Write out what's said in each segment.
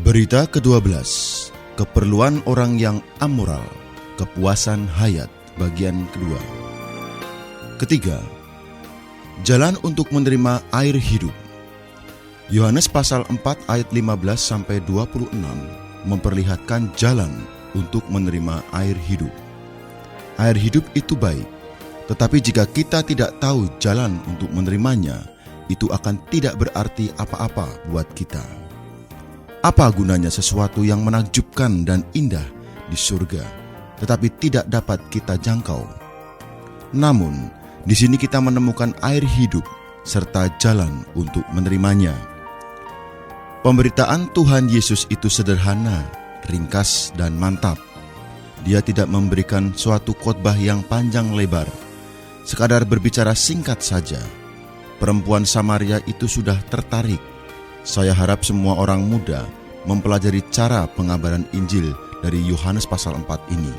Berita ke-12, keperluan orang yang amoral, kepuasan hayat, bagian kedua. Ketiga, jalan untuk menerima air hidup. Yohanes pasal 4 ayat 15-26 memperlihatkan jalan untuk menerima air hidup. Air hidup itu baik, tetapi jika kita tidak tahu jalan untuk menerimanya, itu akan tidak berarti apa-apa buat kita. Apa gunanya sesuatu yang menakjubkan dan indah di surga, tetapi tidak dapat kita jangkau? Namun, di sini kita menemukan air hidup serta jalan untuk menerimanya. Pemberitaan Tuhan Yesus itu sederhana, ringkas, dan mantap. Dia tidak memberikan suatu khotbah yang panjang lebar, sekadar berbicara singkat saja. Perempuan Samaria itu sudah tertarik. Saya harap semua orang muda mempelajari cara pengabaran Injil dari Yohanes pasal 4 ini.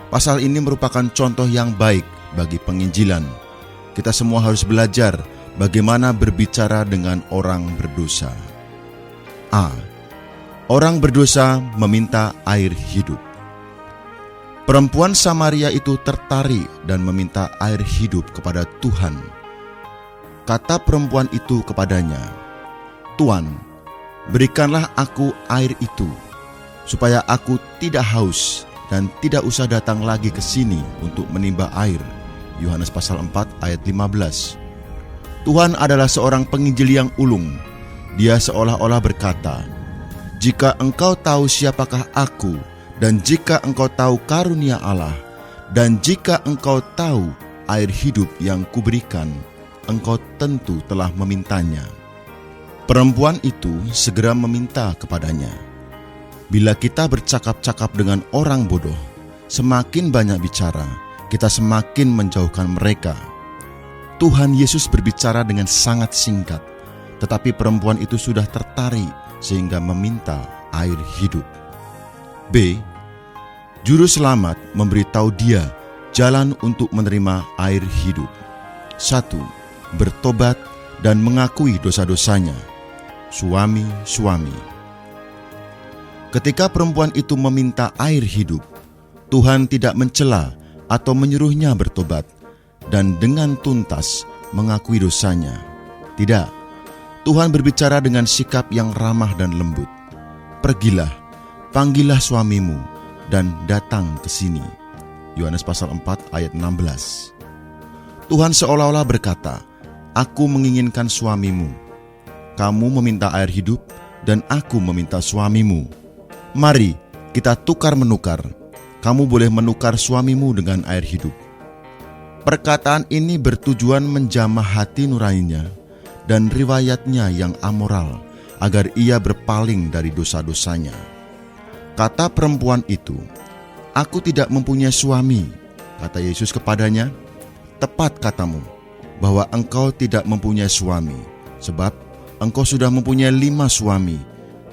Pasal ini merupakan contoh yang baik bagi penginjilan. Kita semua harus belajar bagaimana berbicara dengan orang berdosa. A. Orang berdosa meminta air hidup. Perempuan Samaria itu tertarik dan meminta air hidup kepada Tuhan. Kata perempuan itu kepadanya, "Tuan, berikanlah aku air itu, supaya aku tidak haus dan tidak usah datang lagi ke sini untuk menimba air." Yohanes pasal 4 ayat 15. Tuhan adalah seorang penginjil yang ulung. Dia seolah-olah berkata, "Jika engkau tahu siapakah aku, dan jika engkau tahu karunia Allah, dan jika engkau tahu air hidup yang kuberikan, engkau tentu telah memintanya." Perempuan itu segera meminta kepadanya. Bila kita bercakap-cakap dengan orang bodoh, semakin banyak bicara, kita semakin menjauhkan mereka. Tuhan Yesus berbicara dengan sangat singkat, tetapi perempuan itu sudah tertarik sehingga meminta air hidup. B. Juru selamat memberitahu dia jalan untuk menerima air hidup. 1. Bertobat dan mengakui dosa-dosanya. Suami-suami. Ketika perempuan itu meminta air hidup, Tuhan tidak mencela atau menyuruhnya bertobat dan dengan tuntas mengakui dosanya. Tidak, Tuhan berbicara dengan sikap yang ramah dan lembut. "Pergilah, panggillah suamimu dan datang ke sini." Yohanes pasal 4 ayat 16. Tuhan seolah-olah berkata, "Aku menginginkan suamimu." kamu meminta air hidup dan aku meminta suamimu. Mari kita tukar-menukar. Kamu boleh menukar suamimu dengan air hidup." Perkataan ini bertujuan menjamah hati nuraninya dan riwayatnya yang amoral, agar ia berpaling dari dosa-dosanya. Kata perempuan itu, "Aku tidak mempunyai suami." Kata Yesus kepadanya, "Tepat katamu, bahwa engkau tidak mempunyai suami, sebab engkau sudah mempunyai 5 suami,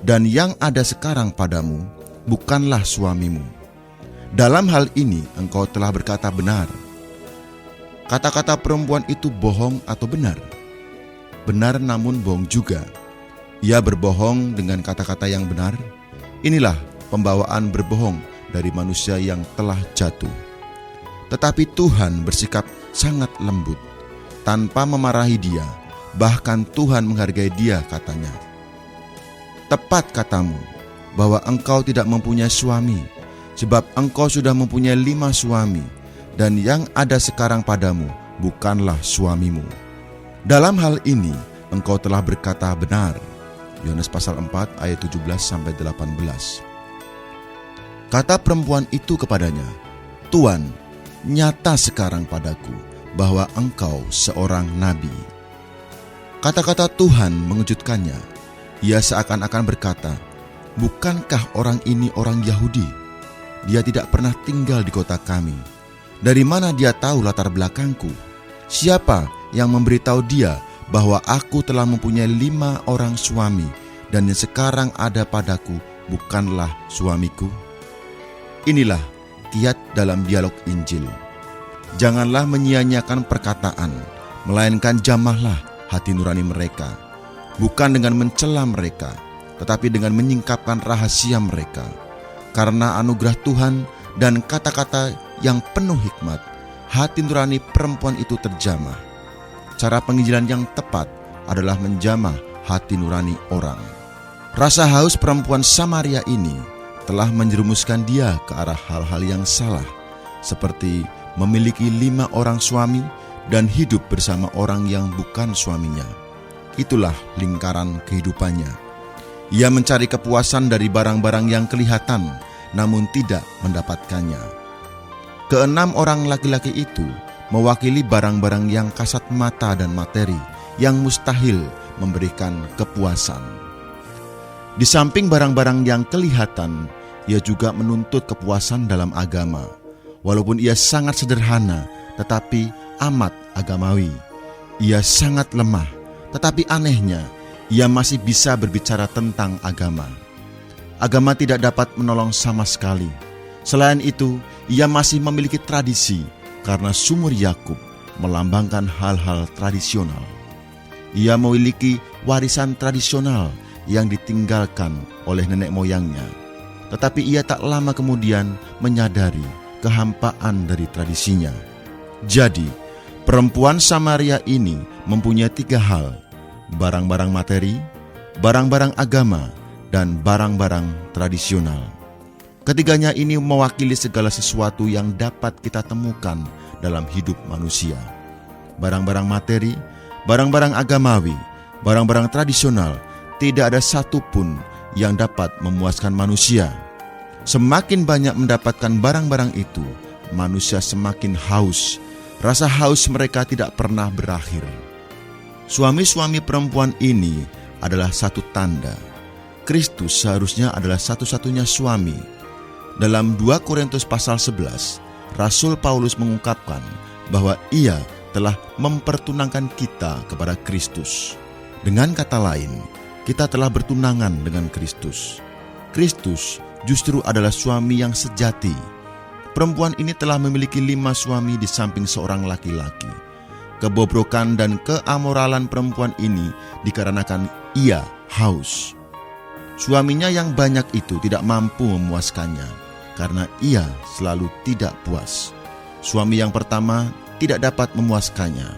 dan yang ada sekarang padamu bukanlah suamimu. Dalam hal ini engkau telah berkata benar." Kata-kata perempuan itu bohong atau benar? Benar namun bohong juga. Ia berbohong dengan kata-kata yang benar. Inilah pembawaan berbohong dari manusia yang telah jatuh. Tetapi Tuhan bersikap sangat lembut, tanpa memarahi dia. Bahkan Tuhan menghargai dia, katanya, "Tepat katamu, bahwa engkau tidak mempunyai suami, sebab engkau sudah mempunyai 5 suami, dan yang ada sekarang padamu bukanlah suamimu. Dalam hal ini engkau telah berkata benar." Yohanes pasal 4 ayat 17-18. Kata perempuan itu kepadanya, "Tuan, nyata sekarang padaku bahwa engkau seorang nabi." Kata-kata Tuhan mengejutkannya. Ia seakan-akan berkata, "Bukankah orang ini orang Yahudi? Dia tidak pernah tinggal di kota kami. Dari mana dia tahu latar belakangku? Siapa yang memberitahu dia bahwa aku telah mempunyai 5 orang suami, dan yang sekarang ada padaku bukanlah suamiku?" Inilah kiat dalam dialog Injil. Janganlah menyia-nyiakan perkataan, melainkan jamahlah hati nurani mereka, bukan dengan mencela mereka, tetapi dengan menyingkapkan rahasia mereka. Karena anugerah Tuhan dan kata-kata yang penuh hikmat, hati nurani perempuan itu terjamah. Cara penginjilan yang tepat adalah menjamah hati nurani orang. Rasa haus perempuan Samaria ini telah menjerumuskan dia ke arah hal-hal yang salah, seperti memiliki 5 orang suami dan hidup bersama orang yang bukan suaminya. Itulah lingkaran kehidupannya. Ia mencari kepuasan dari barang-barang yang kelihatan, namun tidak mendapatkannya. Ke-6 orang laki-laki itu mewakili barang-barang yang kasat mata dan materi, yang mustahil memberikan kepuasan. Di samping barang-barang yang kelihatan, ia juga menuntut kepuasan dalam agama. Walaupun ia sangat sederhana, tetapi amat agamawi. Ia sangat lemah, tetapi anehnya, ia masih bisa berbicara tentang agama. Agama tidak dapat menolong sama sekali. Selain itu, ia masih memiliki tradisi, karena sumur Yakub melambangkan hal-hal tradisional. Ia memiliki warisan tradisional yang ditinggalkan oleh nenek moyangnya. Tetapi ia tak lama kemudian menyadari kehampaan dari tradisinya. Jadi, perempuan Samaria ini mempunyai 3 hal: barang-barang materi, barang-barang agama, dan barang-barang tradisional. Ketiganya ini mewakili segala sesuatu yang dapat kita temukan dalam hidup manusia. Barang-barang materi, barang-barang agamawi, barang-barang tradisional, tidak ada satupun yang dapat memuaskan manusia. Semakin banyak mendapatkan barang-barang itu, manusia semakin haus. Rasa haus mereka tidak pernah berakhir. Suami-suami perempuan ini adalah satu tanda. Kristus seharusnya adalah satu-satunya suami. Dalam 2 Korintus pasal 11, Rasul Paulus mengungkapkan bahwa ia telah mempertunangkan kita kepada Kristus. Dengan kata lain, kita telah bertunangan dengan Kristus. Kristus justru adalah suami yang sejati. Perempuan ini telah memiliki 5 suami di samping seorang laki-laki. Kebobrokan dan keamoralan perempuan ini dikarenakan ia haus. Suaminya yang banyak itu tidak mampu memuaskannya, karena ia selalu tidak puas. Suami yang pertama tidak dapat memuaskannya,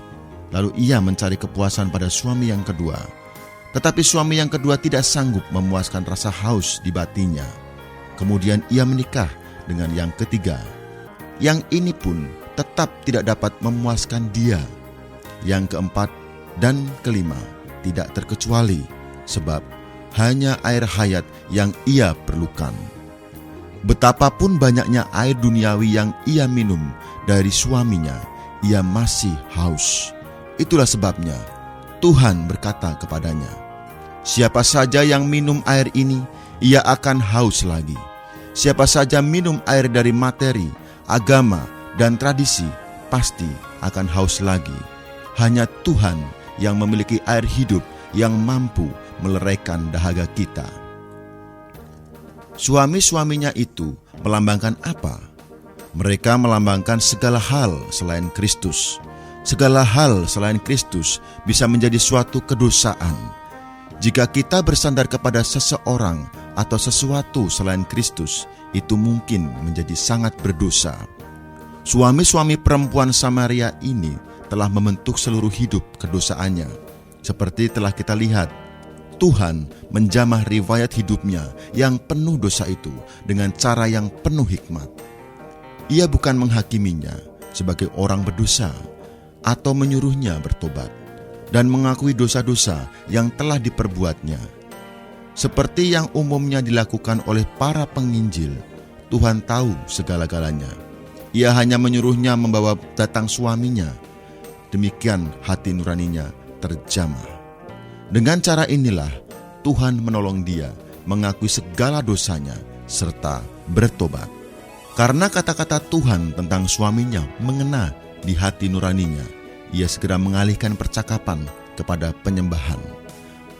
lalu ia mencari kepuasan pada suami yang kedua. Tetapi suami yang kedua tidak sanggup memuaskan rasa haus di batinnya. Kemudian ia menikah dengan yang ketiga. Yang ini pun tetap tidak dapat memuaskan dia. Yang keempat dan kelima, tidak terkecuali, sebab hanya air hayat yang ia perlukan. Betapapun banyaknya air duniawi yang ia minum dari suaminya, ia masih haus. Itulah sebabnya Tuhan berkata kepadanya, "Siapa saja yang minum air ini, ia akan haus lagi. Siapa saja minum air dari materi, agama, dan tradisi, pasti akan haus lagi. Hanya Tuhan yang memiliki air hidup yang mampu meleraikan dahaga kita." Suami-suaminya itu melambangkan apa? Mereka melambangkan segala hal selain Kristus. Segala hal selain Kristus bisa menjadi suatu kedosaan. Jika kita bersandar kepada seseorang atau sesuatu selain Kristus, itu mungkin menjadi sangat berdosa. Suami-suami perempuan Samaria ini telah membentuk seluruh hidup kedosaannya. Seperti telah kita lihat, Tuhan menjamah riwayat hidupnya yang penuh dosa itu dengan cara yang penuh hikmat. Ia bukan menghakiminya sebagai orang berdosa atau menyuruhnya bertobat dan mengakui dosa-dosa yang telah diperbuatnya. Seperti yang umumnya dilakukan oleh para penginjil, Tuhan tahu segala-galanya. Ia hanya menyuruhnya membawa datang suaminya. Demikian hati nuraninya terjamah. Dengan cara inilah Tuhan menolong dia mengakui segala dosanya serta bertobat. Karena kata-kata Tuhan tentang suaminya mengena di hati nuraninya, ia segera mengalihkan percakapan kepada penyembahan.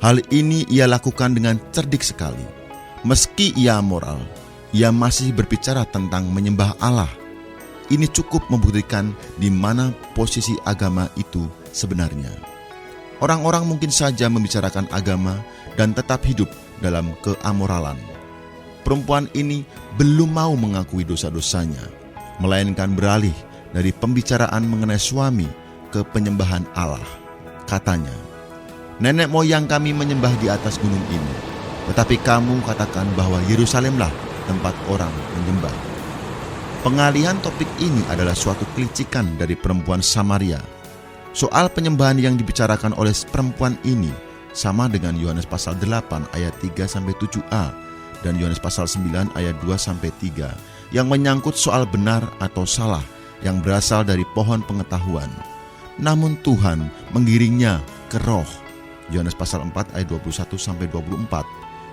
Hal ini ia lakukan dengan cerdik sekali. Meski ia moral, ia masih berbicara tentang menyembah Allah. Ini cukup membuktikan di mana posisi agama itu sebenarnya. Orang-orang mungkin saja membicarakan agama dan tetap hidup dalam keamoralan. Perempuan ini belum mau mengakui dosa-dosanya, melainkan beralih dari pembicaraan mengenai suami ke penyembahan Allah. Katanya, "Nenek moyang kami menyembah di atas gunung ini, tetapi kamu katakan bahwa Yerusalemlah tempat orang menyembah." Pengalihan topik ini adalah suatu kelicikan dari perempuan Samaria. Soal penyembahan yang dibicarakan oleh perempuan ini sama dengan Yohanes pasal 8 ayat 3-7a dan Yohanes pasal 9 ayat 2-3 yang menyangkut soal benar atau salah yang berasal dari pohon pengetahuan. Namun Tuhan menggiringnya ke roh, Yohanes pasal 4 ayat 21-24,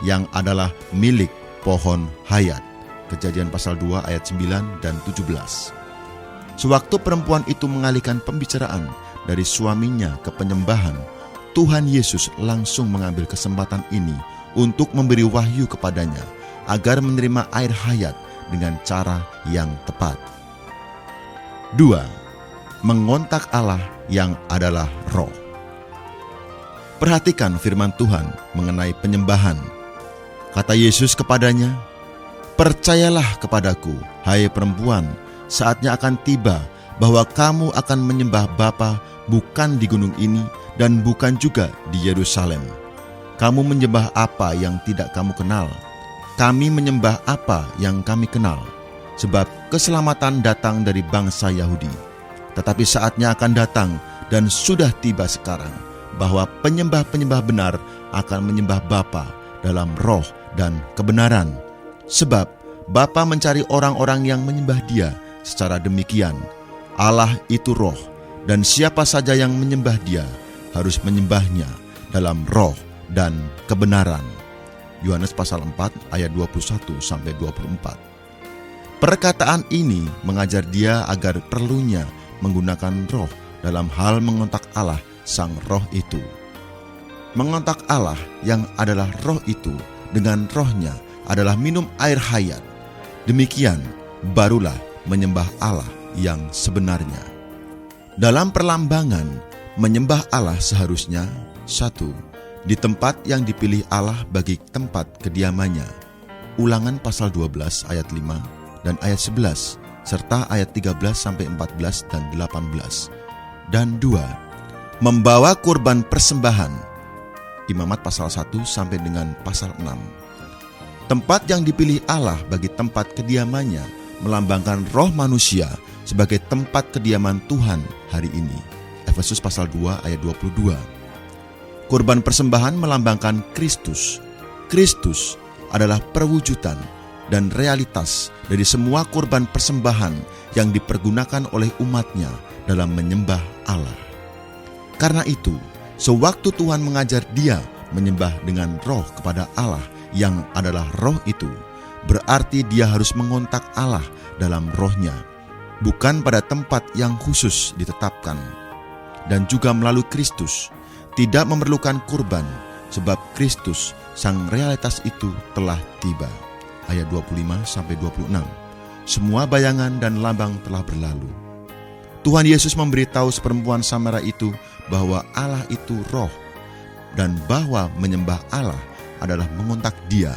yang adalah milik pohon hayat, Kejadian pasal 2 ayat 9 dan 17. Sewaktu perempuan itu mengalihkan pembicaraan dari suaminya ke penyembahan, Tuhan Yesus langsung mengambil kesempatan ini untuk memberi wahyu kepadanya agar menerima air hayat dengan cara yang tepat. 2. Mengontak Allah yang adalah roh. Perhatikan firman Tuhan mengenai penyembahan. Kata Yesus kepadanya, "Percayalah kepadaku, hai perempuan, saatnya akan tiba bahwa kamu akan menyembah Bapa bukan di gunung ini dan bukan juga di Yerusalem. Kamu menyembah apa yang tidak kamu kenal. Kami menyembah apa yang kami kenal, sebab keselamatan datang dari bangsa Yahudi. Tetapi saatnya akan datang dan sudah tiba sekarang bahwa penyembah-penyembah benar akan menyembah Bapa dalam roh dan kebenaran. Sebab Bapa mencari orang-orang yang menyembah Dia secara demikian. Allah itu roh, dan siapa saja yang menyembah Dia harus menyembahnya dalam roh dan kebenaran." Yohanes pasal 4 ayat 21-24. Perkataan ini mengajar dia agar perlunya menggunakan roh dalam hal mengontak Allah sang roh itu. Mengontak Allah yang adalah roh itu dengan rohnya adalah minum air hayat. Demikian barulah menyembah Allah yang sebenarnya. Dalam perlambangan, menyembah Allah seharusnya 1. Di tempat yang dipilih Allah bagi tempat kediamannya. Ulangan pasal 12 ayat 5 dan ayat 11 serta ayat 13-14 dan 18. Dan 2. Membawa kurban persembahan. Imamat pasal 1 sampai dengan pasal 6. Tempat yang dipilih Allah bagi tempat kediamannya melambangkan roh manusia sebagai tempat kediaman Tuhan hari ini. Efesus pasal 2 ayat 22. Kurban persembahan melambangkan Kristus. Kristus adalah perwujudan dan realitas dari semua kurban persembahan yang dipergunakan oleh umatnya dalam menyembah Allah. Karena itu, sewaktu Tuhan mengajar dia menyembah dengan roh kepada Allah yang adalah roh itu, berarti dia harus mengontak Allah dalam rohnya, bukan pada tempat yang khusus ditetapkan. Dan juga melalui Kristus, tidak memerlukan kurban, sebab Kristus, sang realitas itu telah tiba. Ayat 25-26. Semua bayangan dan lambang telah berlalu. Tuhan Yesus memberitahu seperempuan Samaria itu bahwa Allah itu roh, dan bahwa menyembah Allah adalah mengontak dia.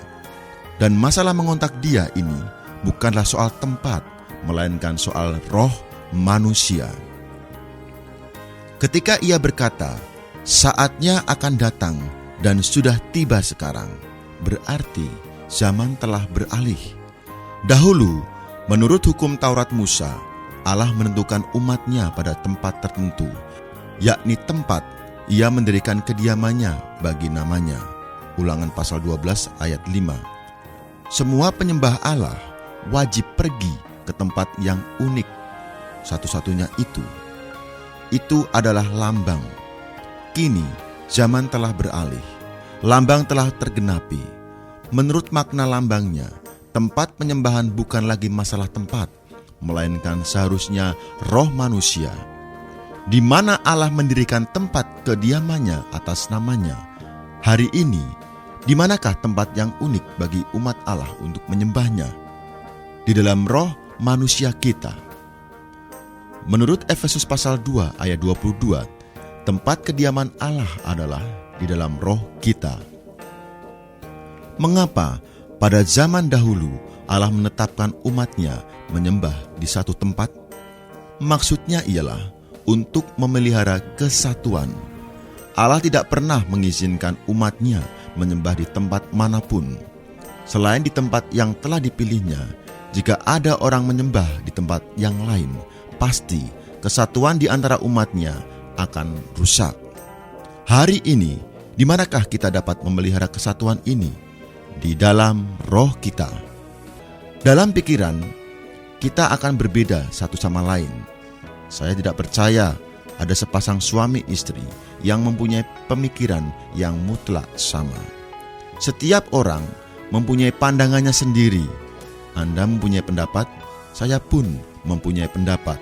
Dan masalah mengontak dia ini bukanlah soal tempat, melainkan soal roh manusia. Ketika ia berkata, saatnya akan datang dan sudah tiba sekarang, berarti zaman telah beralih. Dahulu, menurut hukum Taurat Musa, Allah menentukan umatnya pada tempat tertentu, yakni tempat ia mendirikan kediamannya bagi namanya. Ulangan pasal 12 ayat 5. Semua penyembah Allah wajib pergi ke tempat yang unik. Satu-satunya itu adalah lambang. Kini zaman telah beralih, lambang telah tergenapi. Menurut makna lambangnya, tempat penyembahan bukan lagi masalah tempat, melainkan seharusnya roh manusia, di mana Allah mendirikan tempat kediamannya atas namanya. Hari ini, di manakah tempat yang unik bagi umat Allah untuk menyembahnya? Di dalam roh manusia kita. Menurut Efesus pasal 2 ayat 22, tempat kediaman Allah adalah di dalam roh kita. Mengapa pada zaman dahulu Allah menetapkan umatnya menyembah di satu tempat? Maksudnya ialah untuk memelihara kesatuan. Allah tidak pernah mengizinkan umatnya menyembah di tempat manapun, selain di tempat yang telah dipilihnya. Jika ada orang menyembah di tempat yang lain, pasti kesatuan di antara umatnya akan rusak. Hari ini, di manakah kita dapat memelihara kesatuan ini? Di dalam roh kita. Dalam pikiran, kita akan berbeda satu sama lain. Saya tidak percaya ada sepasang suami istri yang mempunyai pemikiran yang mutlak sama. Setiap orang mempunyai pandangannya sendiri. Anda mempunyai pendapat, saya pun mempunyai pendapat.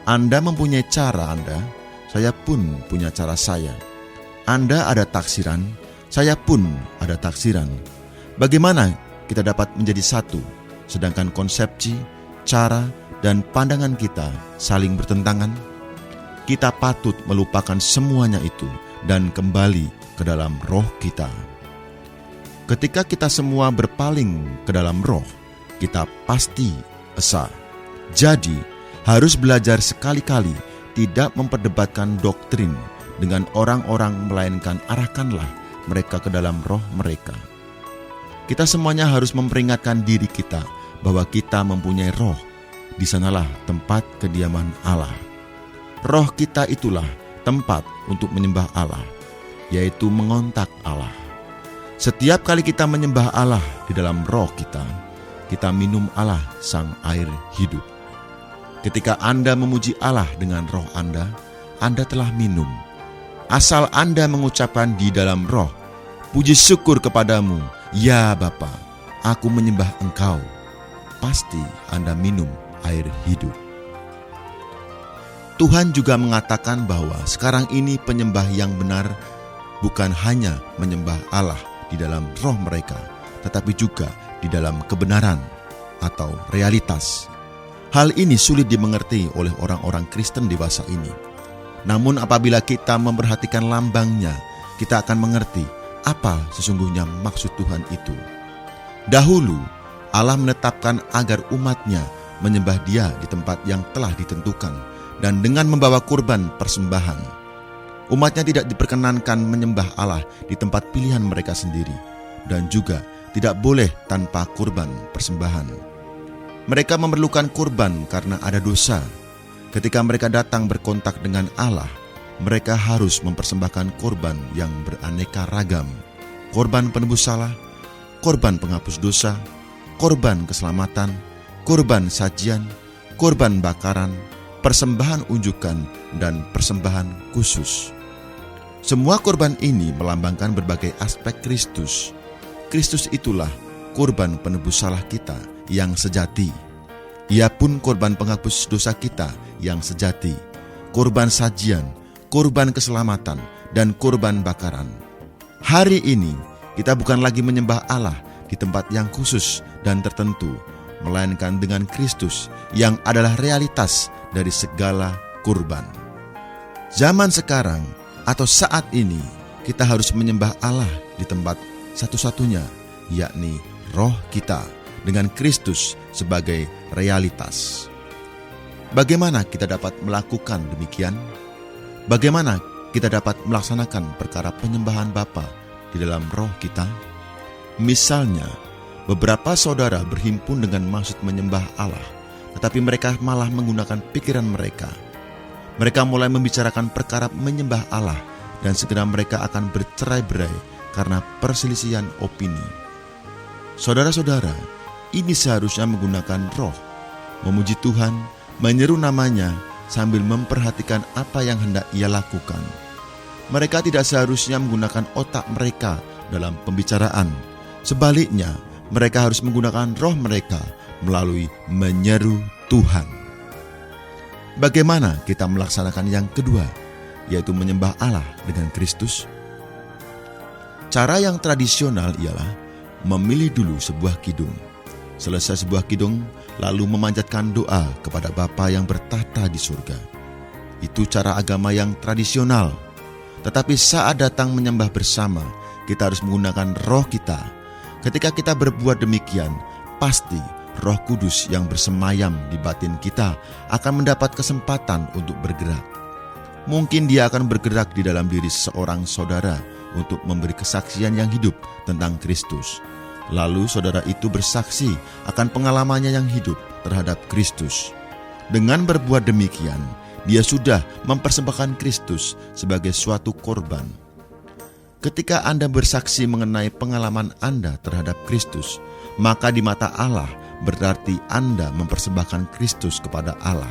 Anda mempunyai cara Anda, saya pun punya cara saya. Anda ada taksiran, saya pun ada taksiran. Bagaimana kita dapat menjadi satu, sedangkan konsepsi, cara, dan pandangan kita saling bertentangan? Kita patut melupakan semuanya itu dan kembali ke dalam roh kita. Ketika kita semua berpaling ke dalam roh, kita pasti esa. Jadi, harus belajar sekali-kali tidak memperdebatkan doktrin dengan orang-orang, melainkan arahkanlah mereka ke dalam roh mereka. Kita semuanya harus memperingatkan diri kita bahwa kita mempunyai roh. Di sanalah tempat kediaman Allah. Roh kita itulah tempat untuk menyembah Allah, yaitu mengontak Allah. Setiap kali kita menyembah Allah di dalam roh kita minum Allah sang air hidup. Ketika Anda memuji Allah dengan roh Anda telah minum. Asal Anda mengucapkan di dalam roh, puji syukur kepadamu, ya Bapa, aku menyembah Engkau. Pasti Anda minum air hidup. Tuhan juga mengatakan bahwa sekarang ini penyembah yang benar bukan hanya menyembah Allah di dalam roh mereka, tetapi juga di dalam kebenaran atau realitas. Hal ini sulit dimengerti oleh orang-orang Kristen dewasa ini. Namun apabila kita memperhatikan lambangnya, kita akan mengerti apa sesungguhnya maksud Tuhan itu. Dahulu, Allah menetapkan agar umatnya menyembah Dia di tempat yang telah ditentukan dan dengan membawa kurban persembahan. Umatnya tidak diperkenankan menyembah Allah di tempat pilihan mereka sendiri dan juga tidak boleh tanpa kurban persembahan. Mereka memerlukan kurban karena ada dosa. Ketika mereka datang berkontak dengan Allah, mereka harus mempersembahkan korban yang beraneka ragam. Korban penebus salah, korban penghapus dosa, korban keselamatan, korban sajian, korban bakaran, persembahan unjukan, dan persembahan khusus. Semua korban ini melambangkan berbagai aspek Kristus. Kristus itulah korban penebus salah kita yang sejati. Ia pun korban penghapus dosa kita yang sejati, korban sajian, korban keselamatan, dan korban bakaran. Hari ini kita bukan lagi menyembah Allah di tempat yang khusus dan tertentu, melainkan dengan Kristus yang adalah realitas dari segala kurban. Zaman sekarang atau saat ini kita harus menyembah Allah di tempat satu-satunya, yakni roh kita dengan Kristus sebagai realitas. Bagaimana kita dapat melakukan demikian? Bagaimana kita dapat melaksanakan perkara penyembahan Bapa di dalam roh kita? Misalnya, beberapa saudara berhimpun dengan maksud menyembah Allah, tetapi mereka malah menggunakan pikiran mereka. Mereka mulai membicarakan perkara menyembah Allah dan segera mereka akan bercerai-berai karena perselisihan opini. Saudara-saudara, ini seharusnya menggunakan roh, memuji Tuhan, menyeru namanya sambil memperhatikan apa yang hendak ia lakukan. Mereka tidak seharusnya menggunakan otak mereka dalam pembicaraan. Sebaliknya, mereka harus menggunakan roh mereka melalui menyeru Tuhan. Bagaimana kita melaksanakan yang kedua, yaitu menyembah Allah dengan Kristus? Cara yang tradisional ialah memilih dulu sebuah kidung. Selesai sebuah kidung, lalu memanjatkan doa kepada Bapa yang bertahta di surga. Itu cara agama yang tradisional. Tetapi saat datang menyembah bersama, kita harus menggunakan roh kita. Ketika kita berbuat demikian, pasti Roh Kudus yang bersemayam di batin kita akan mendapat kesempatan untuk bergerak. Mungkin dia akan bergerak di dalam diri seorang saudara untuk memberi kesaksian yang hidup tentang Kristus. Lalu saudara itu bersaksi akan pengalamannya yang hidup terhadap Kristus. Dengan berbuat demikian, dia sudah mempersembahkan Kristus sebagai suatu korban. Ketika Anda bersaksi mengenai pengalaman Anda terhadap Kristus, maka di mata Allah berarti Anda mempersembahkan Kristus kepada Allah.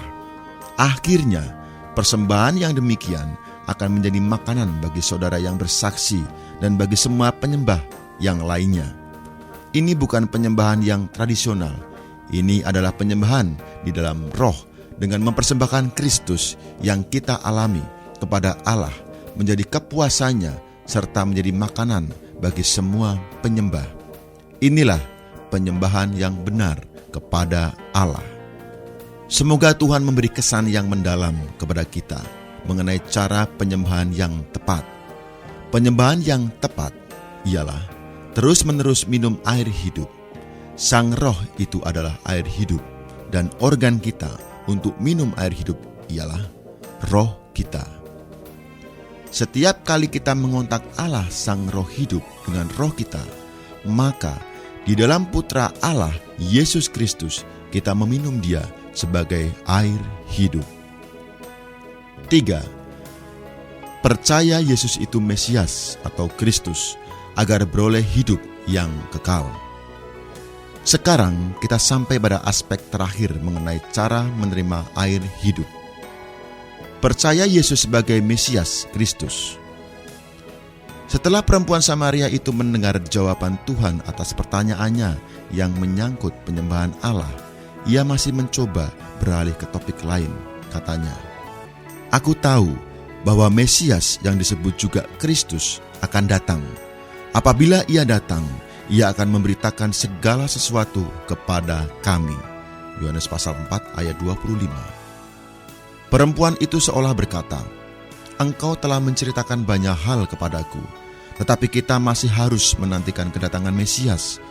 Akhirnya, persembahan yang demikian akan menjadi makanan bagi saudara yang bersaksi dan bagi semua penyembah yang lainnya. Ini bukan penyembahan yang tradisional. Ini adalah penyembahan di dalam roh dengan mempersembahkan Kristus yang kita alami kepada Allah menjadi kepuasannya serta menjadi makanan bagi semua penyembah. Inilah penyembahan yang benar kepada Allah. Semoga Tuhan memberi kesan yang mendalam kepada kita mengenai cara penyembahan yang tepat. Penyembahan yang tepat ialah terus-menerus minum air hidup. Sang roh itu adalah air hidup, dan organ kita untuk minum air hidup ialah roh kita. Setiap kali kita mengontak Allah sang roh hidup dengan roh kita, maka di dalam Putra Allah, Yesus Kristus, kita meminum dia sebagai air hidup. 3. Percaya Yesus itu Mesias atau Kristus, agar beroleh hidup yang kekal. Sekarang kita sampai pada aspek terakhir mengenai cara menerima air hidup. Percaya Yesus sebagai Mesias Kristus. Setelah perempuan Samaria itu mendengar jawaban Tuhan atas pertanyaannya yang menyangkut penyembahan Allah, ia masih mencoba beralih ke topik lain. Katanya, "Aku tahu bahwa Mesias yang disebut juga Kristus akan datang. Apabila ia datang, ia akan memberitakan segala sesuatu kepada kami." Yohanes pasal 4 ayat 25. Perempuan itu seolah berkata, "Engkau telah menceritakan banyak hal kepadaku, tetapi kita masih harus menantikan kedatangan Mesias.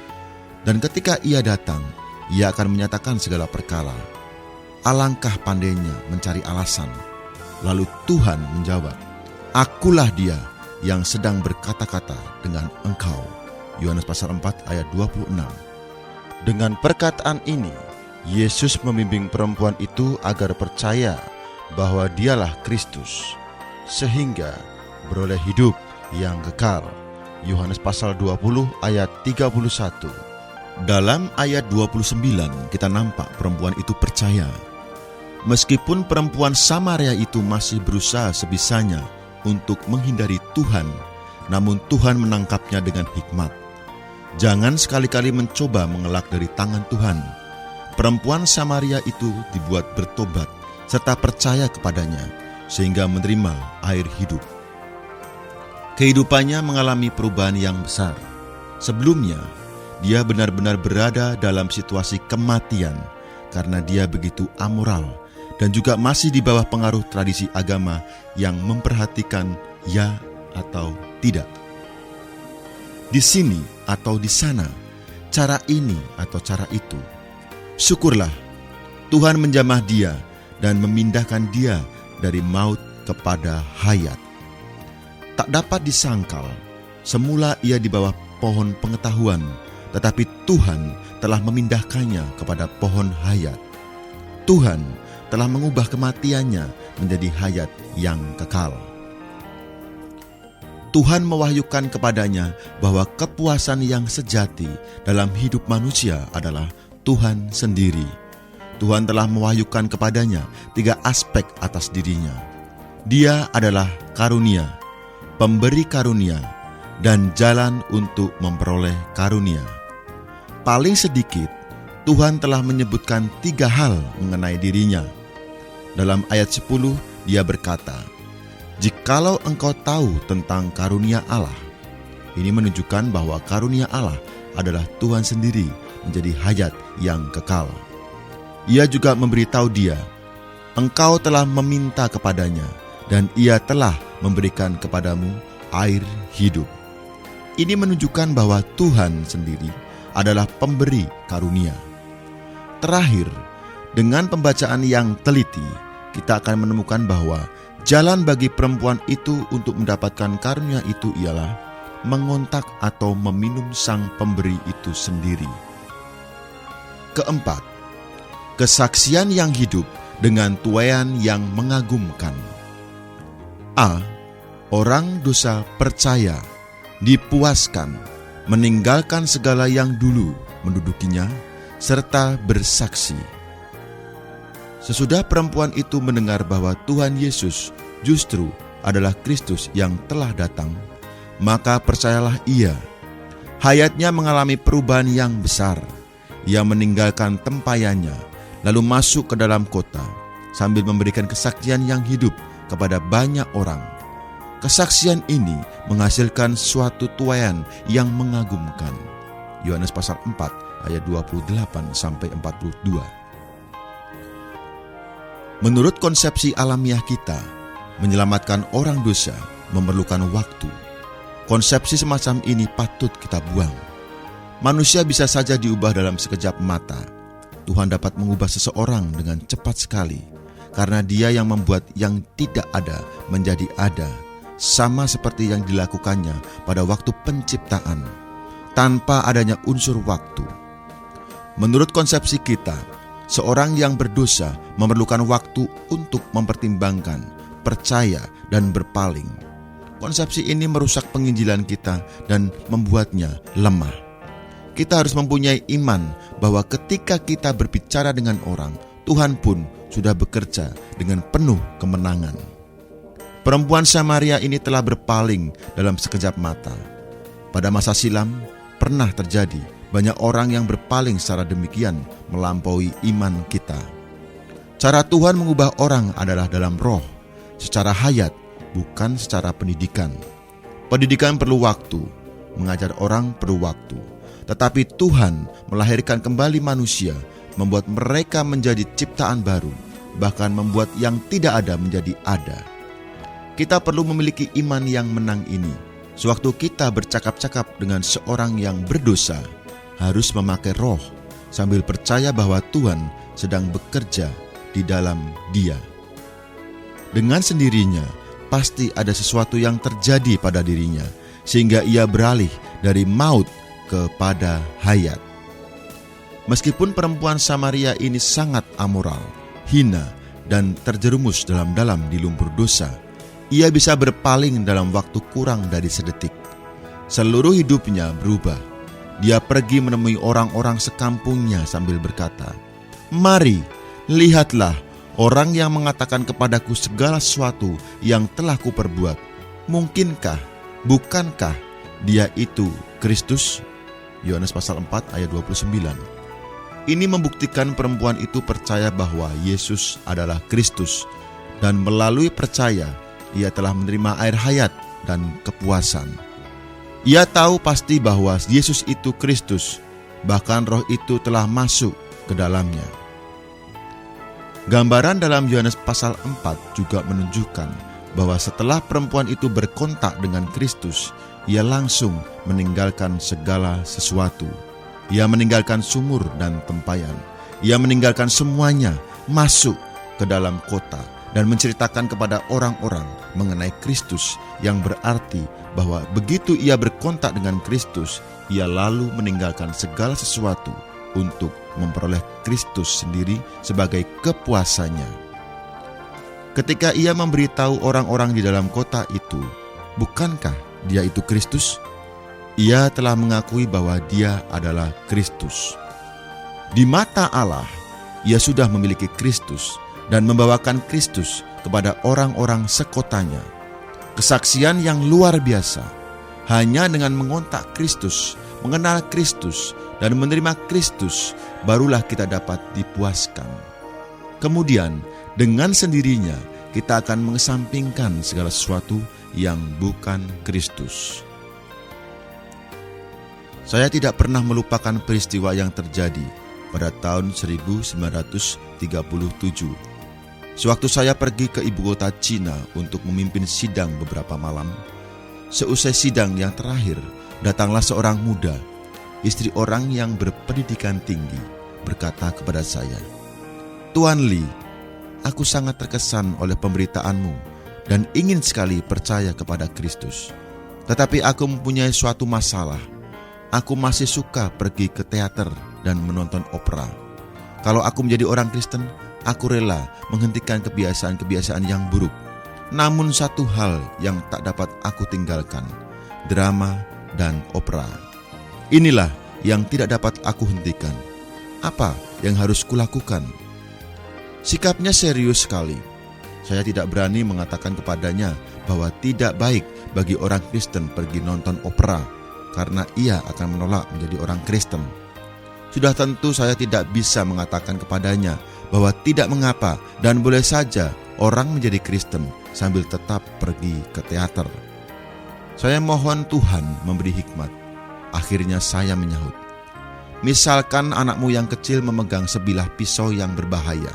Dan ketika ia datang, ia akan menyatakan segala perkara." Alangkah pandainya mencari alasan. Lalu Tuhan menjawab, "Akulah dia yang sedang berkata-kata dengan engkau." Yohanes pasal 4 ayat 26. Dengan perkataan ini, Yesus membimbing perempuan itu agar percaya bahwa dialah Kristus. sehingga beroleh hidup yang kekal. Yohanes pasal 20 ayat 31. Dalam ayat 29 kita nampak perempuan itu percaya. Meskipun perempuan Samaria itu masih berusaha sebisanya untuk menghindari Tuhan, namun Tuhan menangkapnya dengan hikmat. Jangan sekali-kali mencoba mengelak dari tangan Tuhan. Perempuan Samaria itu dibuat bertobat serta percaya kepadanya, sehingga menerima air hidup. Kehidupannya mengalami perubahan yang besar. Sebelumnya, dia benar-benar berada dalam situasi kematian karena dia begitu amoral dan juga masih di bawah pengaruh tradisi agama yang memperhatikan ya atau tidak. Di sini atau di sana, cara ini atau cara itu. Syukurlah, Tuhan menjamah dia dan memindahkan dia dari maut kepada hayat. Tak dapat disangkal, semula ia di bawah pohon pengetahuan, tetapi Tuhan telah memindahkannya kepada pohon hayat. Tuhan telah mengubah kematiannya menjadi hayat yang kekal. Tuhan mewahyukan kepadanya bahwa kepuasan yang sejati dalam hidup manusia adalah Tuhan sendiri. Tuhan telah mewahyukan kepadanya 3 aspek atas dirinya. Dia adalah karunia, pemberi karunia, dan jalan untuk memperoleh karunia. Paling sedikit, Tuhan telah menyebutkan 3 hal mengenai dirinya. Dalam ayat 10, dia berkata, "Jikalau engkau tahu tentang karunia Allah." Ini menunjukkan bahwa karunia Allah adalah Tuhan sendiri menjadi hayat yang kekal. Ia juga memberitahu dia, "Engkau telah meminta kepadanya, dan ia telah memberikan kepadamu air hidup." Ini menunjukkan bahwa Tuhan sendiri adalah pemberi karunia. Terakhir, dengan pembacaan yang teliti, kita akan menemukan bahwa jalan bagi perempuan itu untuk mendapatkan karunia itu ialah mengontak atau meminum sang pemberi itu sendiri. Keempat, kesaksian yang hidup dengan tuaian yang mengagumkan. A. Orang dosa percaya, dipuaskan, meninggalkan segala yang dulu mendudukinya, serta bersaksi. Sesudah perempuan itu mendengar bahwa Tuhan Yesus justru adalah Kristus yang telah datang, maka percayalah ia. Hayatnya mengalami perubahan yang besar. Ia meninggalkan tempayannya, lalu masuk ke dalam kota, sambil memberikan kesaksian yang hidup kepada banyak orang. Kesaksian ini menghasilkan suatu tuaian yang mengagumkan. Yohanes pasal 4 ayat 28-42. Menurut konsepsi alamiah kita, menyelamatkan orang dosa memerlukan waktu. Konsepsi semacam ini patut kita buang. Manusia bisa saja diubah dalam sekejap mata. Tuhan dapat mengubah seseorang dengan cepat sekali, karena Dia yang membuat yang tidak ada menjadi ada, sama seperti yang dilakukannya pada waktu penciptaan, tanpa adanya unsur waktu. Menurut konsepsi kita, seorang yang berdosa memerlukan waktu untuk mempertimbangkan, percaya, dan berpaling. Konsepsi ini merusak penginjilan kita dan membuatnya lemah. Kita harus mempunyai iman bahwa ketika kita berbicara dengan orang, Tuhan pun sudah bekerja dengan penuh kemenangan. Perempuan Samaria ini telah berpaling dalam sekejap mata. Pada masa silam, pernah terjadi banyak orang yang berpaling secara demikian melampaui iman kita. Cara Tuhan mengubah orang adalah dalam roh, secara hayat, bukan secara pendidikan. Pendidikan perlu waktu, mengajar orang perlu waktu. Tetapi Tuhan melahirkan kembali manusia, membuat mereka menjadi ciptaan baru, bahkan membuat yang tidak ada menjadi ada. Kita perlu memiliki iman yang menang ini. Sewaktu kita bercakap-cakap dengan seorang yang berdosa, harus memakai roh, sambil percaya bahwa Tuhan sedang bekerja di dalam dia. Dengan sendirinya, pasti ada sesuatu yang terjadi pada dirinya, sehingga ia beralih dari maut kepada hayat. Meskipun perempuan Samaria ini sangat amoral, hina, dan terjerumus dalam-dalam di lumpur dosa, Ia bisa berpaling dalam waktu kurang dari sedetik. Seluruh hidupnya berubah. Dia pergi menemui orang-orang sekampungnya sambil berkata, "Mari, lihatlah orang yang mengatakan kepadaku segala sesuatu yang telah kuperbuat. Mungkinkah, bukankah dia itu Kristus?" Yohanes pasal 4 ayat 29. Ini membuktikan perempuan itu percaya bahwa Yesus adalah Kristus, dan melalui percaya ia telah menerima air hayat dan kepuasan. Ia tahu pasti bahwa Yesus itu Kristus, bahkan roh itu telah masuk ke dalamnya. Gambaran dalam Yohanes pasal 4 juga menunjukkan bahwa setelah perempuan itu berkontak dengan Kristus, ia langsung meninggalkan segala sesuatu. Ia meninggalkan sumur dan tempayan. Ia meninggalkan semuanya, masuk ke dalam kota dan menceritakan kepada orang-orang mengenai Kristus, yang berarti bahwa begitu ia berkontak dengan Kristus, ia lalu meninggalkan segala sesuatu untuk memperoleh Kristus sendiri sebagai kepuasannya. Ketika ia memberitahu orang-orang di dalam kota itu, bukankah dia itu Kristus? Ia telah mengakui bahwa dia adalah Kristus. Di mata Allah, ia sudah memiliki Kristus dan membawakan Kristus kepada orang-orang sekotanya. Kesaksian yang luar biasa. Hanya dengan mengontak Kristus, mengenal Kristus, dan menerima Kristus, barulah kita dapat dipuaskan. Kemudian, dengan sendirinya, kita akan mengesampingkan segala sesuatu yang bukan Kristus. Saya tidak pernah melupakan peristiwa yang terjadi pada tahun 1937. Sewaktu saya pergi ke ibu kota Cina untuk memimpin sidang beberapa malam, seusai sidang yang terakhir, datanglah seorang muda, istri orang yang berpendidikan tinggi, berkata kepada saya, "Tuan Li, aku sangat terkesan oleh pemberitaanmu dan ingin sekali percaya kepada Kristus. Tetapi aku mempunyai suatu masalah. Aku masih suka pergi ke teater dan menonton opera. Kalau aku menjadi orang Kristen, aku rela menghentikan kebiasaan-kebiasaan yang buruk. Namun satu hal yang tak dapat aku tinggalkan, drama dan opera. Inilah yang tidak dapat aku hentikan. Apa yang harus kulakukan?" Sikapnya serius sekali. Saya tidak berani mengatakan kepadanya bahwa tidak baik bagi orang Kristen pergi nonton opera, karena ia akan menolak menjadi orang Kristen. Sudah tentu saya tidak bisa mengatakan kepadanya bahwa tidak mengapa dan boleh saja orang menjadi Kristen sambil tetap pergi ke teater. Saya mohon Tuhan memberi hikmat. Akhirnya saya menyahut, "Misalkan anakmu yang kecil memegang sebilah pisau yang berbahaya.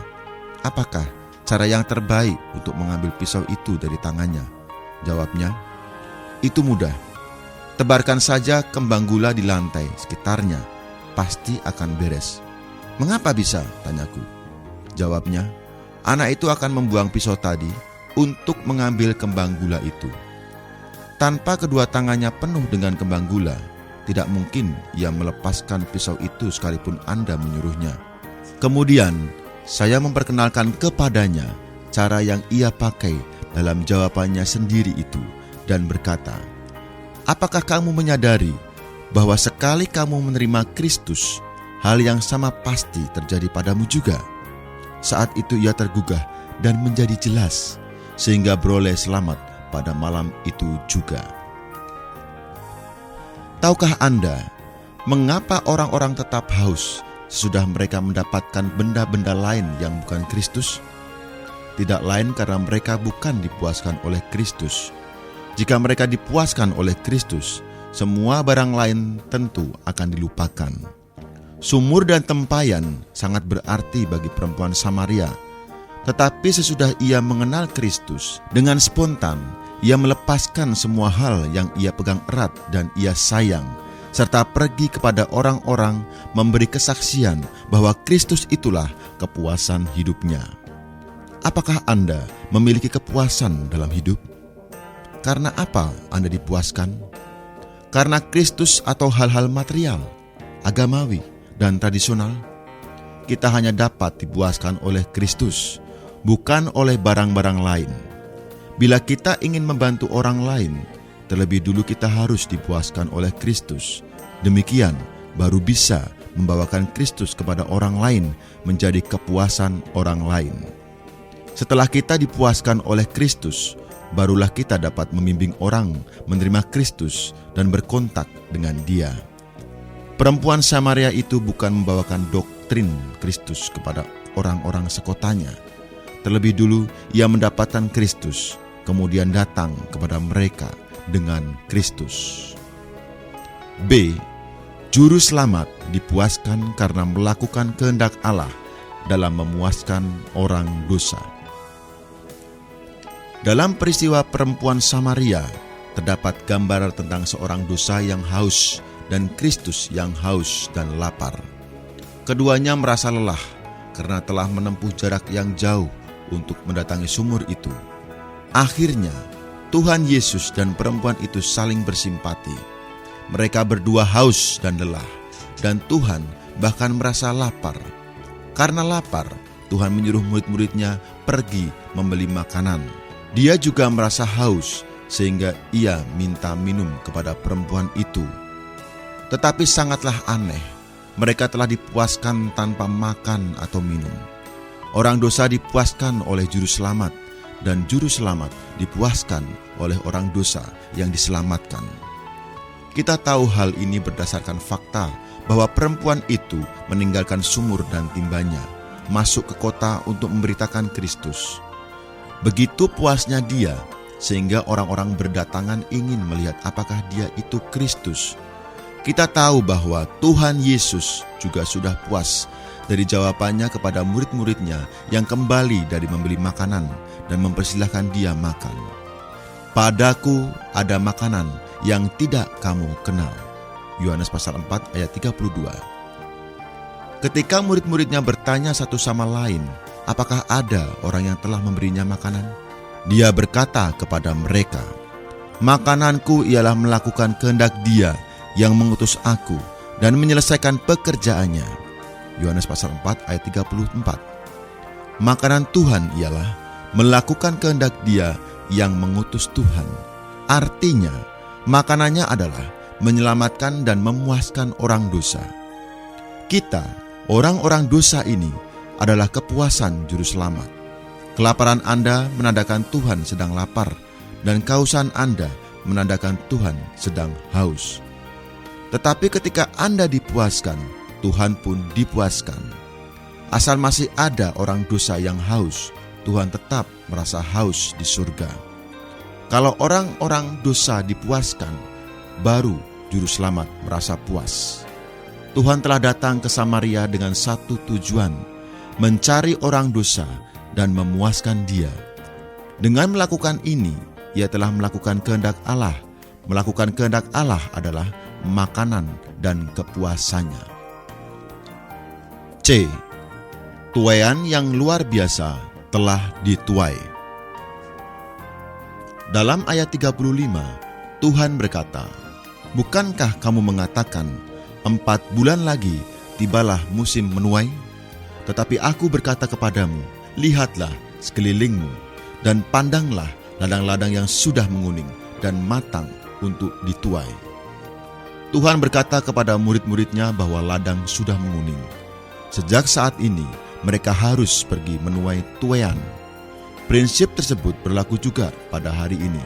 Apakah cara yang terbaik untuk mengambil pisau itu dari tangannya?" Jawabnya, "Itu mudah. Tebarkan saja kembang gula di lantai sekitarnya, pasti akan beres." "Mengapa bisa?" tanyaku. Jawabnya, "Anak itu akan membuang pisau tadi untuk mengambil kembang gula itu. Tanpa kedua tangannya penuh dengan kembang gula, tidak mungkin ia melepaskan pisau itu sekalipun Anda menyuruhnya." Kemudian saya memperkenalkan kepadanya cara yang ia pakai dalam jawabannya sendiri itu dan berkata, "Apakah kamu menyadari bahwa sekali kamu menerima Kristus, hal yang sama pasti terjadi padamu juga?" Saat itu ia tergugah dan menjadi jelas, sehingga beroleh selamat pada malam itu juga. Tahukah Anda mengapa orang-orang tetap haus sesudah mereka mendapatkan benda-benda lain yang bukan Kristus? Tidak lain karena mereka bukan dipuaskan oleh Kristus. Jika mereka dipuaskan oleh Kristus, semua barang lain tentu akan dilupakan. Sumur dan tempayan sangat berarti bagi perempuan Samaria. Tetapi sesudah ia mengenal Kristus, dengan spontan ia melepaskan semua hal yang ia pegang erat dan ia sayang, serta pergi kepada orang-orang memberi kesaksian bahwa Kristus itulah kepuasan hidupnya. Apakah Anda memiliki kepuasan dalam hidup? Karena apa Anda dipuaskan? Karena Kristus atau hal-hal material, agamawi, dan tradisional? Kita hanya dapat dipuaskan oleh Kristus, bukan oleh barang-barang lain. Bila kita ingin membantu orang lain, terlebih dulu kita harus dipuaskan oleh Kristus. Demikian baru bisa membawakan Kristus kepada orang lain menjadi kepuasan orang lain. Setelah kita dipuaskan oleh Kristus, barulah kita dapat membimbing orang menerima Kristus dan berkontak dengan Dia. Perempuan Samaria itu bukan membawakan doktrin Kristus kepada orang-orang sekotanya. Terlebih dulu ia mendapatkan Kristus, kemudian datang kepada mereka dengan Kristus. B. Juru selamat dipuaskan karena melakukan kehendak Allah dalam memuaskan orang dosa. Dalam peristiwa perempuan Samaria, terdapat gambar tentang seorang dosa yang haus dan Kristus yang haus dan lapar. Keduanya merasa lelah karena telah menempuh jarak yang jauh untuk mendatangi sumur itu. Akhirnya, Tuhan Yesus dan perempuan itu saling bersimpati. Mereka berdua haus dan lelah, dan Tuhan bahkan merasa lapar. Karena lapar, Tuhan menyuruh murid-muridnya pergi membeli makanan. Dia juga merasa haus, sehingga ia minta minum kepada perempuan itu. Tetapi sangatlah aneh, mereka telah dipuaskan tanpa makan atau minum. Orang dosa dipuaskan oleh juru selamat, dan juru selamat dipuaskan oleh orang dosa yang diselamatkan. Kita tahu hal ini berdasarkan fakta bahwa perempuan itu meninggalkan sumur dan timbanya, masuk ke kota untuk memberitakan Kristus. Begitu puasnya dia, sehingga orang-orang berdatangan ingin melihat apakah dia itu Kristus. Kita tahu bahwa Tuhan Yesus juga sudah puas dari jawabannya kepada murid-muridnya yang kembali dari membeli makanan dan mempersilahkan dia makan. Padaku ada makanan yang tidak kamu kenal. Yohanes pasal 4 ayat 32. Ketika murid-muridnya bertanya satu sama lain, apakah ada orang yang telah memberinya makanan? Dia berkata kepada mereka, makananku ialah melakukan kehendak Dia yang mengutus aku dan menyelesaikan pekerjaannya. Yohanes pasal 4 ayat 34. Makanan Tuhan ialah melakukan kehendak Dia yang mengutus Tuhan. Artinya, makanannya adalah menyelamatkan dan memuaskan orang dosa. Kita, orang-orang dosa ini, adalah kepuasan juru selamat. Kelaparan Anda menandakan Tuhan sedang lapar, dan kehausan Anda menandakan Tuhan sedang haus. Tetapi ketika Anda dipuaskan, Tuhan pun dipuaskan. Asal masih ada orang dosa yang haus, Tuhan tetap merasa haus di surga. Kalau orang-orang dosa dipuaskan, baru juru selamat merasa puas. Tuhan telah datang ke Samaria dengan satu tujuan, mencari orang dosa dan memuaskan dia. Dengan melakukan ini, ia telah melakukan kehendak Allah. Melakukan kehendak Allah adalah makanan dan kepuasannya. C. Tuaian yang luar biasa telah dituai. Dalam ayat 35, Tuhan berkata, bukankah kamu mengatakan, 4 bulan lagi tibalah musim menuai? Tetapi aku berkata kepadamu, lihatlah sekelilingmu, dan pandanglah ladang-ladang yang sudah menguning dan matang untuk dituai. Tuhan berkata kepada murid-muridnya bahwa ladang sudah menguning. Sejak saat ini, mereka harus pergi menuai tuaian. Prinsip tersebut berlaku juga pada hari ini.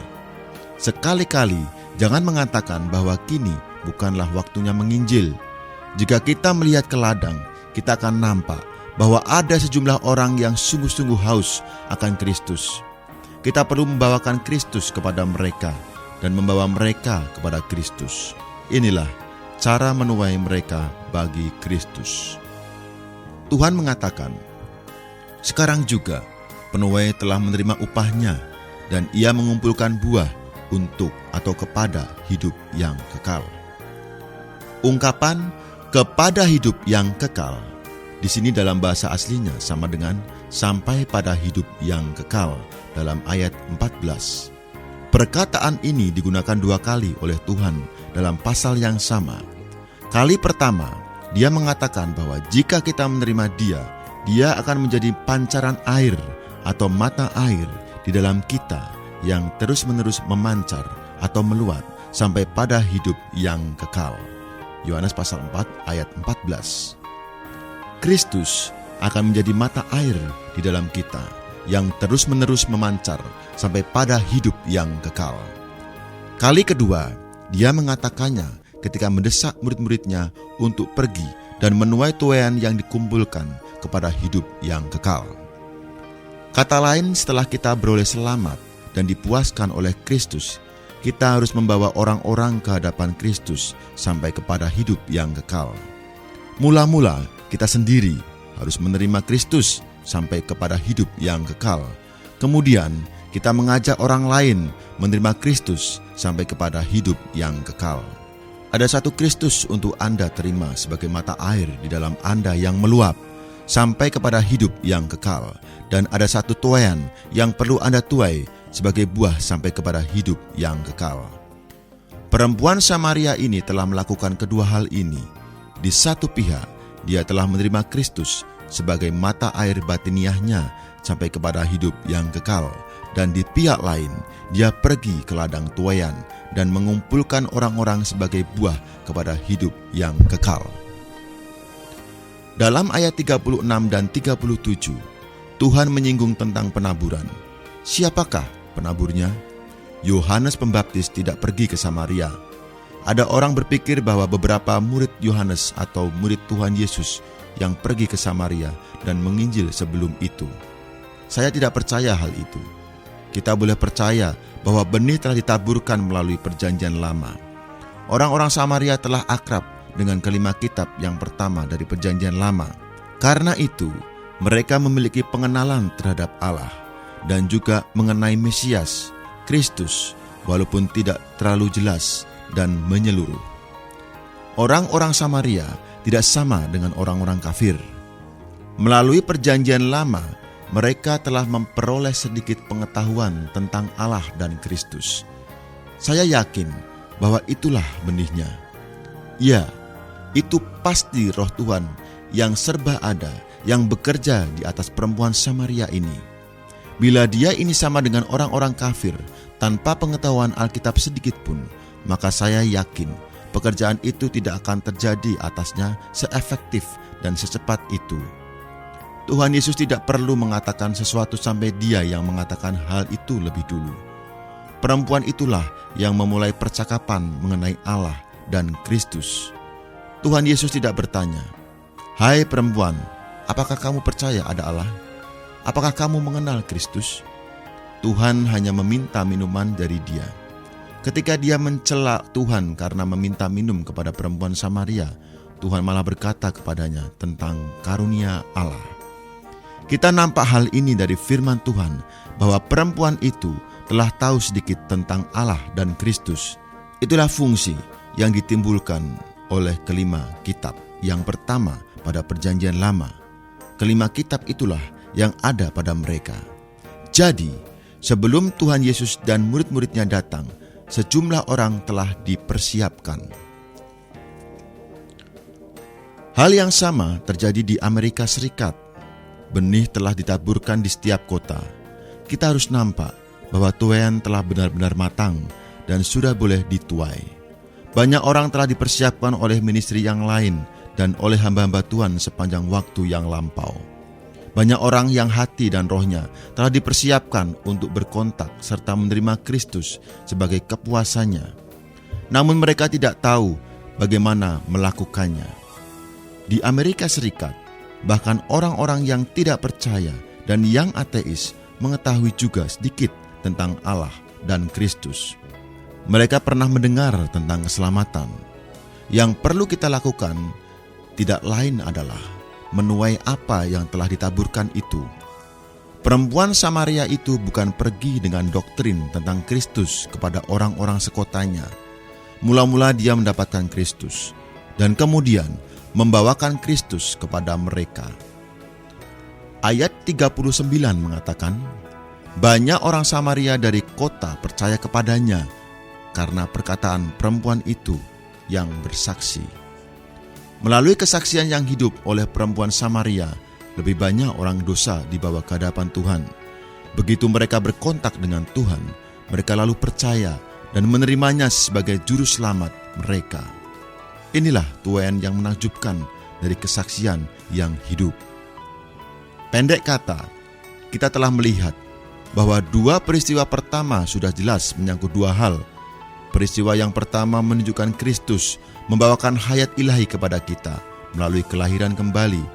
Sekali-kali jangan mengatakan bahwa kini bukanlah waktunya menginjil. Jika kita melihat ke ladang, kita akan nampak bahwa ada sejumlah orang yang sungguh-sungguh haus akan Kristus. Kita perlu membawakan Kristus kepada mereka dan membawa mereka kepada Kristus. Inilah cara menuai mereka bagi Kristus. Tuhan mengatakan, sekarang juga penuai telah menerima upahnya dan ia mengumpulkan buah untuk atau kepada hidup yang kekal. Ungkapan kepada hidup yang kekal di sini dalam bahasa aslinya sama dengan sampai pada hidup yang kekal dalam ayat 14. Perkataan ini digunakan 2 kali oleh Tuhan dalam pasal yang sama. Kali pertama, Dia mengatakan bahwa jika kita menerima Dia akan menjadi pancaran air atau mata air di dalam kita yang terus-menerus memancar atau meluap sampai pada hidup yang kekal. Yohanes pasal 4 ayat 14. Kristus akan menjadi mata air di dalam kita yang terus-menerus memancar sampai pada hidup yang kekal. Kali kedua, dia mengatakannya ketika mendesak murid-muridnya untuk pergi dan menuai tuaian yang dikumpulkan kepada hidup yang kekal. Kata lain, setelah kita beroleh selamat dan dipuaskan oleh Kristus, kita harus membawa orang-orang ke hadapan Kristus sampai kepada hidup yang kekal. Mula-mula kita sendiri harus menerima Kristus sampai kepada hidup yang kekal. Kemudian kita mengajak orang lain menerima Kristus sampai kepada hidup yang kekal. Ada satu Kristus untuk Anda terima sebagai mata air di dalam Anda yang meluap sampai kepada hidup yang kekal. Dan ada satu tuaian yang perlu Anda tuai sebagai buah sampai kepada hidup yang kekal. Perempuan Samaria ini telah melakukan kedua hal ini. Di satu pihak, dia telah menerima Kristus sebagai mata air batiniahnya sampai kepada hidup yang kekal. Dan di pihak lain, dia pergi ke ladang tuaian dan mengumpulkan orang-orang sebagai buah kepada hidup yang kekal. Dalam ayat 36 dan 37, Tuhan menyinggung tentang penaburan. Siapakah penaburnya? Yohanes Pembaptis tidak pergi ke Samaria. Ada orang berpikir bahwa beberapa murid Yohanes atau murid Tuhan Yesus yang pergi ke Samaria dan menginjil sebelum itu. Saya tidak percaya hal itu. Kita boleh percaya bahwa benih telah ditaburkan melalui perjanjian lama. Orang-orang Samaria telah akrab dengan kelima kitab yang pertama dari perjanjian lama. Karena itu, mereka memiliki pengenalan terhadap Allah dan juga mengenai Mesias, Kristus, walaupun tidak terlalu jelas dan menyeluruh. Orang-orang Samaria tidak sama dengan orang-orang kafir. Melalui perjanjian lama, mereka telah memperoleh sedikit pengetahuan tentang Allah dan Kristus. Saya yakin bahwa itulah benihnya. Ya, itu pasti Roh Tuhan yang serba ada, yang bekerja di atas perempuan Samaria ini. Bila dia ini sama dengan orang-orang kafir tanpa pengetahuan Alkitab sedikit pun, maka saya yakin pekerjaan itu tidak akan terjadi atasnya seefektif dan secepat itu. Tuhan Yesus tidak perlu mengatakan sesuatu sampai dia yang mengatakan hal itu lebih dulu. Perempuan itulah yang memulai percakapan mengenai Allah dan Kristus. Tuhan Yesus tidak bertanya, "Hai perempuan, apakah kamu percaya ada Allah? Apakah kamu mengenal Kristus?" Tuhan hanya meminta minuman dari dia. Ketika dia mencela Tuhan karena meminta minum kepada perempuan Samaria, Tuhan malah berkata kepadanya tentang karunia Allah. Kita nampak hal ini dari firman Tuhan, bahwa perempuan itu telah tahu sedikit tentang Allah dan Kristus. Itulah fungsi yang ditimbulkan oleh kelima kitab. Yang pertama pada perjanjian lama. Kelima kitab itulah yang ada pada mereka. Jadi, sebelum Tuhan Yesus dan murid-muridnya datang, sejumlah orang telah dipersiapkan. Hal yang sama terjadi di Amerika Serikat. Benih telah ditaburkan di setiap kota. Kita harus nampak bahwa tuaian telah benar-benar matang dan sudah boleh dituai. Banyak orang telah dipersiapkan oleh ministry yang lain dan oleh hamba-hamba Tuhan sepanjang waktu yang lampau. Banyak orang yang hati dan rohnya telah dipersiapkan untuk berkontak serta menerima Kristus sebagai kepuasannya. Namun mereka tidak tahu bagaimana melakukannya. Di Amerika Serikat, bahkan orang-orang yang tidak percaya dan yang ateis mengetahui juga sedikit tentang Allah dan Kristus. Mereka pernah mendengar tentang keselamatan. Yang perlu kita lakukan tidak lain adalah menuai apa yang telah ditaburkan itu. Perempuan Samaria itu bukan pergi dengan doktrin tentang Kristus kepada orang-orang sekotanya. Mula-mula dia mendapatkan Kristus dan kemudian membawakan Kristus kepada mereka. Ayat 39 mengatakan, banyak orang Samaria dari kota percaya kepadanya karena perkataan perempuan itu yang bersaksi. Melalui kesaksian yang hidup oleh perempuan Samaria, lebih banyak orang dosa dibawa ke hadapan Tuhan. Begitu mereka berkontak dengan Tuhan, mereka lalu percaya dan menerimanya sebagai juru selamat mereka. Inilah tuaian yang menakjubkan dari kesaksian yang hidup. Pendek kata, kita telah melihat bahwa dua peristiwa pertama sudah jelas menyangkut dua hal. Peristiwa yang pertama menunjukkan Kristus membawakan hayat ilahi kepada kita melalui kelahiran kembali.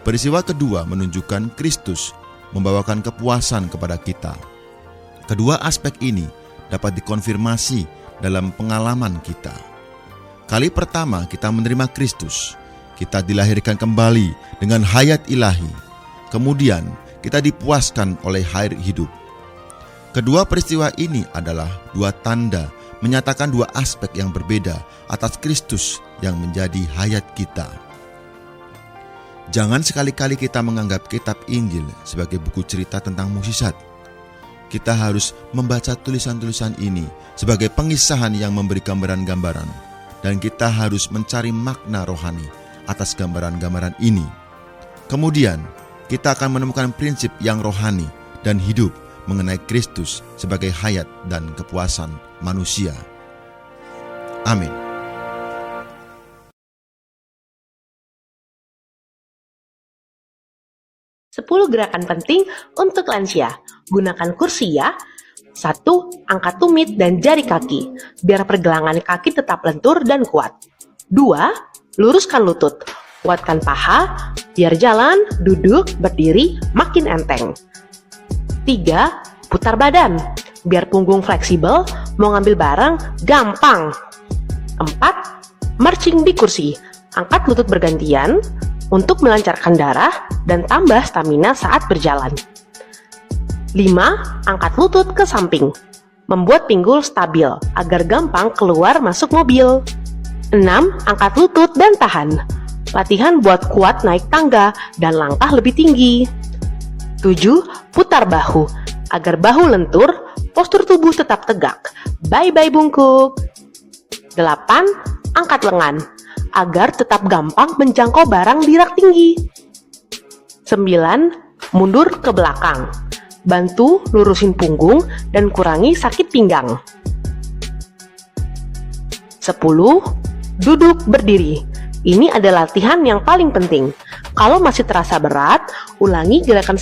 Peristiwa kedua menunjukkan Kristus membawakan kepuasan kepada kita. Kedua aspek ini dapat dikonfirmasi dalam pengalaman kita. Kali pertama kita menerima Kristus, kita dilahirkan kembali dengan hayat ilahi. Kemudian kita dipuaskan oleh air hidup. Kedua peristiwa ini adalah dua tanda menyatakan dua aspek yang berbeda atas Kristus yang menjadi hayat kita. Jangan sekali-kali kita menganggap kitab Injil sebagai buku cerita tentang mukjizat. Kita harus membaca tulisan-tulisan ini sebagai pengisahan yang memberi gambaran-gambaran, dan kita harus mencari makna rohani atas gambaran-gambaran ini. Kemudian, kita akan menemukan prinsip yang rohani dan hidup mengenai Kristus sebagai hayat dan kepuasan manusia. Amin. Sepuluh gerakan penting untuk lansia. Gunakan kursi ya. 1. Angkat tumit dan jari kaki, biar pergelangan kaki tetap lentur dan kuat. 2. Luruskan lutut. Kuatkan paha, biar jalan, duduk, berdiri makin enteng. 3. Putar badan, biar punggung fleksibel, mau ngambil barang gampang. 4. Marching di kursi, angkat lutut bergantian untuk melancarkan darah dan tambah stamina saat berjalan. 5. Angkat lutut ke samping, membuat pinggul stabil agar gampang keluar masuk mobil. 6. Angkat lutut dan tahan, latihan buat kuat naik tangga dan langkah lebih tinggi. 7. Putar bahu, agar bahu lentur, postur tubuh tetap tegak. Bye-bye bungkuk. 8. Angkat lengan, agar tetap gampang menjangkau barang di rak tinggi. 9. Mundur ke belakang, bantu lurusin punggung dan kurangi sakit pinggang. 10. Duduk berdiri. Ini adalah latihan yang paling penting. Kalau masih terasa berat, ulangi gerakan